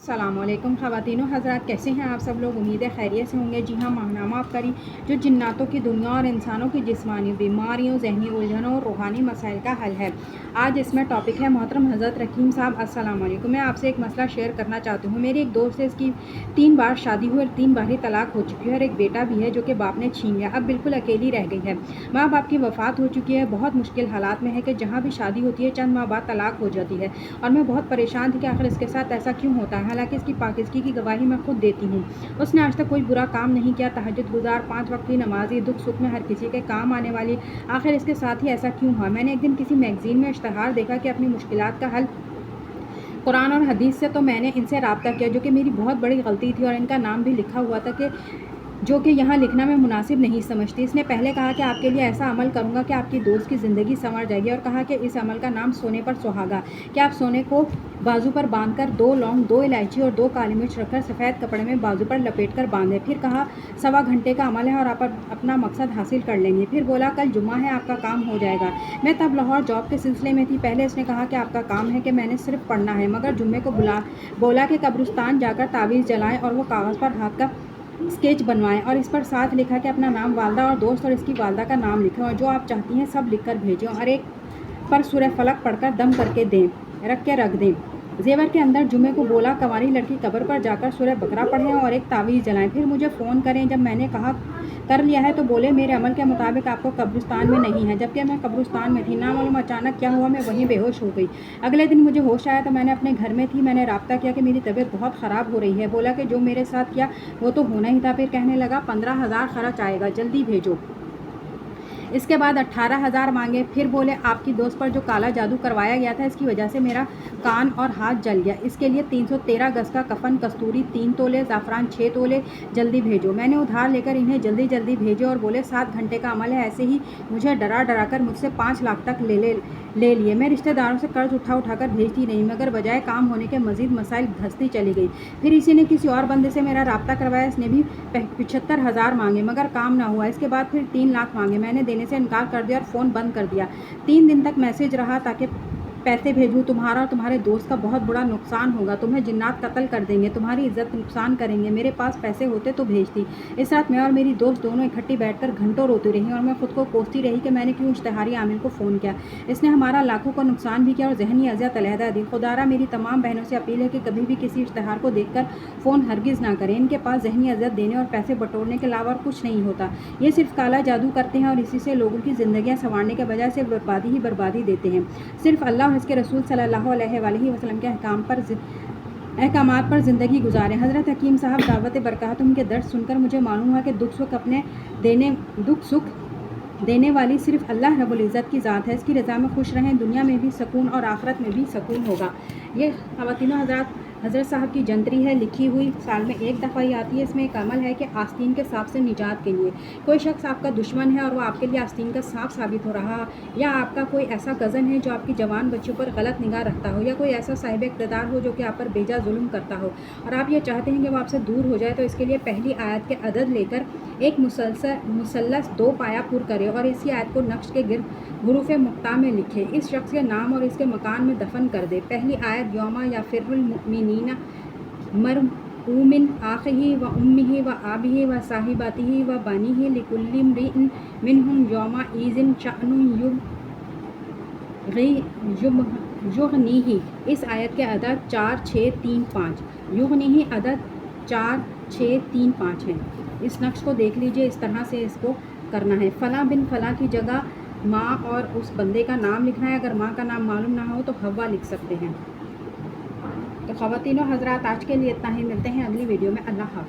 السلام علیکم خواتین و حضرات، کیسے ہیں آپ سب لوگ؟ امید ہے خیریت سے ہوں گے۔ جی ہاں، ماہنامہ آفکاری جو جناتوں کی دنیا اور انسانوں کی جسمانی بیماریوں، ذہنی الجھنوں اور روحانی مسائل کا حل ہے۔ آج اس میں ٹاپک ہے محترم حضرت رحیم صاحب السلام علیکم۔ میں آپ سے ایک مسئلہ شیئر کرنا چاہتی ہوں۔ میری ایک دوست ہے، اس کی 3 بار شادی ہوئی اور 3 بار ہی طلاق ہو چکی ہے، اور ایک بیٹا بھی ہے جو کہ باپ نے چھین لیا، اب بالکل اکیلی رہ گئی ہے۔ ماں باپ کی وفات ہو چکی ہے، بہت مشکل حالات میں ہے کہ جہاں بھی شادی ہوتی ہے چند ماہ بعد طلاق ہو جاتی ہے، اور میں بہت پریشان تھی کہ آخر اس کے ساتھ ایسا کیوں ہوتا ہے، حالانکہ اس کی پاکیزگی کی گواہی میں خود دیتی ہوں۔ اس نے آج تک کوئی برا کام نہیں کیا، تہجد گزار، 5 وقت کی نمازی، دکھ سکھ میں ہر کسی کے کام آنے والی، آخر اس کے ساتھ ہی ایسا کیوں ہوا؟ میں نے ایک دن کسی میگزین میں اشتہار دیکھا کہ اپنی مشکلات کا حل قرآن اور حدیث سے، تو میں نے ان سے رابطہ کیا، جو کہ میری بہت بڑی غلطی تھی، اور ان کا نام بھی لکھا ہوا تھا کہ جو کہ یہاں لکھنا میں مناسب نہیں سمجھتی۔ اس نے پہلے کہا کہ آپ کے لیے ایسا عمل کروں گا کہ آپ کی دوست کی زندگی سنور جائے گی، اور کہا کہ اس عمل کا نام سونے پر سہاگا، کہ آپ سونے کو بازو پر باندھ کر 2 لونگ، 2 الائچی اور 2 کالی مرچ رکھ کر سفید کپڑے میں بازو پر لپیٹ کر باندھیں۔ پھر کہا 1.25 گھنٹے کا عمل ہے اور آپ اپنا مقصد حاصل کر لیں گے۔ پھر بولا کل جمعہ ہے، آپ کا کام ہو جائے گا۔ میں تب لاہور جاب کے سلسلے میں تھی۔ پہلے اس نے کہا کہ آپ کا کام ہے، کہ میں نے صرف پڑھنا ہے، مگر جمعے کو بولا کہ قبرستان جا کر تعویذ جلائیں اور وہ کاغذ پر ہاتھ کا اسکیچ بنوائیں، اور اس پر ساتھ لکھا کہ اپنا نام، والدہ اور دوست اور اس کی والدہ کا نام لکھیں، اور جو آپ چاہتی ہیں سب لکھ کر بھیجیں، اور ایک پر سورہ فلق پڑھ کر دم کر کے رکھ دیں۔ زیور کے اندر جمعے کو بولا کنواری لڑکی قبر پر جا کر سورہ بقرہ پڑھیں اور ایک تعویذ جلائیں، پھر مجھے فون کریں۔ جب میں نے کہا کر لیا ہے تو بولے میرے عمل کے مطابق آپ کو قبرستان میں نہیں ہے، جبکہ میں قبرستان میں تھی۔ نامعلوم اچانک کیا ہوا، میں وہیں بے ہوش ہو گئی۔ اگلے دن مجھے ہوش آیا تو میں نے اپنے گھر میں تھی، میں نے رابطہ کیا کہ میری طبیعت بہت خراب ہو رہی ہے۔ بولا کہ جو میرے ساتھ کیا وہ تو ہونا ہی تھا۔ پھر کہنے لگا 15,000 خرچ آئے گا، جلدی بھیجو۔ اس کے بعد 18,000 مانگے۔ پھر بولے آپ کی دوست پر جو کالا جادو کروایا گیا تھا، اس کی وجہ سے میرا کان اور ہاتھ جل گیا، اس کے لیے 313 گز کا کفن، کستوری 3 تولے، زعفران 6 تولے، جلدی بھیجو۔ میں نے ادھار لے کر انہیں جلدی جلدی بھیجے، اور بولے 7 گھنٹے کا عمل ہے۔ ایسے ہی مجھے ڈرا ڈرا کر مجھ سے 5 لاکھ تک لے لیے۔ میں رشتہ داروں سے قرض اٹھا کر بھیجتی نہیں، مگر بجائے کام ہونے کے مزید مسائل دھستی چلی گئی۔ پھر اسی نے کسی اور بندے سے میرا رابطہ کروایا، اس نے بھی 75,000 مانگے، مگر کام نہ ہوا۔ اس کے بعد پھر 3 لاکھ مانگے، میں نے دینے سے انکار کر دیا اور فون بند کر دیا۔ 3 دن تک میسج رہا تاکہ پیسے بھیجوں۔ تمہارا اور تمہارے دوست کا بہت بڑا نقصان ہوگا، تمہیں جنات قتل کر دیں گے، تمہاری عزت نقصان کریں گے، میرے پاس پیسے ہوتے تو بھیجتی۔ اس رات میں اور میری دوست دونوں اکٹھی بیٹھ کر گھنٹوں روتی رہی، اور میں خود کو کوستی رہی کہ میں نے کیوں اشتہاری عامل کو فون کیا، اس نے ہمارا لاکھوں کا نقصان بھی کیا اور ذہنی اذیت علیحدہ دی۔ خدارا میری تمام بہنوں سے اپیل ہے کہ کبھی بھی کسی اشتہار کو دیکھ کر فون ہرگز نہ کریں، ان کے پاس ذہنی اذیت دینے اور پیسے بٹورنے کے علاوہ اور کچھ نہیں ہوتا، یہ صرف کالا جادو کرتے ہیں اور اسی سے لوگوں کی زندگیاں سنوارنے کے بجائے صرف بربادی ہی بربادی دیتے ہیں۔ صرف اللہ اور اس کے رسول صلی اللہ علیہ وآلہ وسلم کے احکامات پر زندگی گزاریں۔ حضرت حکیم صاحب دعوت برکاتہم کے درس سن کر مجھے معلوم ہوا کہ دکھ سکھ دینے والی صرف اللہ رب العزت کی ذات ہے، اس کی رضا میں خوش رہیں، دنیا میں بھی سکون اور آخرت میں بھی سکون ہوگا۔ یہ خواتین و حضرات حضرت صاحب کی جنتری ہے، لکھی ہوئی، سال میں 1 دفعہ ہی آتی ہے۔ اس میں ایک عمل ہے کہ آستین کے سانپ سے نجات کے لیے کوئی شخص آپ کا دشمن ہے اور وہ آپ کے لیے آستین کا سانپ ثابت ہو رہا، یا آپ کا کوئی ایسا کزن ہے جو آپ کی جوان بچیوں پر غلط نگاہ رکھتا ہو، یا کوئی ایسا صاحب اقتدار ہو جو کہ آپ پر بیجا ظلم کرتا ہو، اور آپ یہ چاہتے ہیں کہ وہ آپ سے دور ہو جائے، تو اس کے لیے پہلی آیت کے عدد لے کر ایک مثلث 2 پایا پر کرے اور اسی آیت کو نقش کے گرد حروف مقطع میں لکھے، اس شخص کے نام اور اس کے مکان میں دفن کر دے۔ پہلی آیت یوم یفر المؤمنین مرء من اخیہ و امہ و ابیہ و صاحبتہ و بنیہ لکل امرئ منہم یومئذ شأن یغنیہ، اس آیت کے عدد 4 6 3 5، یغنیہ عدد 4 6 3 5 ہیں۔ اس نقش کو دیکھ لیجئے، اس طرح سے اس کو کرنا ہے۔ فلاں بن فلاں کی جگہ ماں اور اس بندے کا نام لکھنا ہے، اگر ماں کا نام معلوم نہ ہو تو حوا لکھ سکتے ہیں۔ تو خواتین و حضرات آج کے لیے اتنا ہی، ملتے ہیں اگلی ویڈیو میں۔ اللہ حافظ۔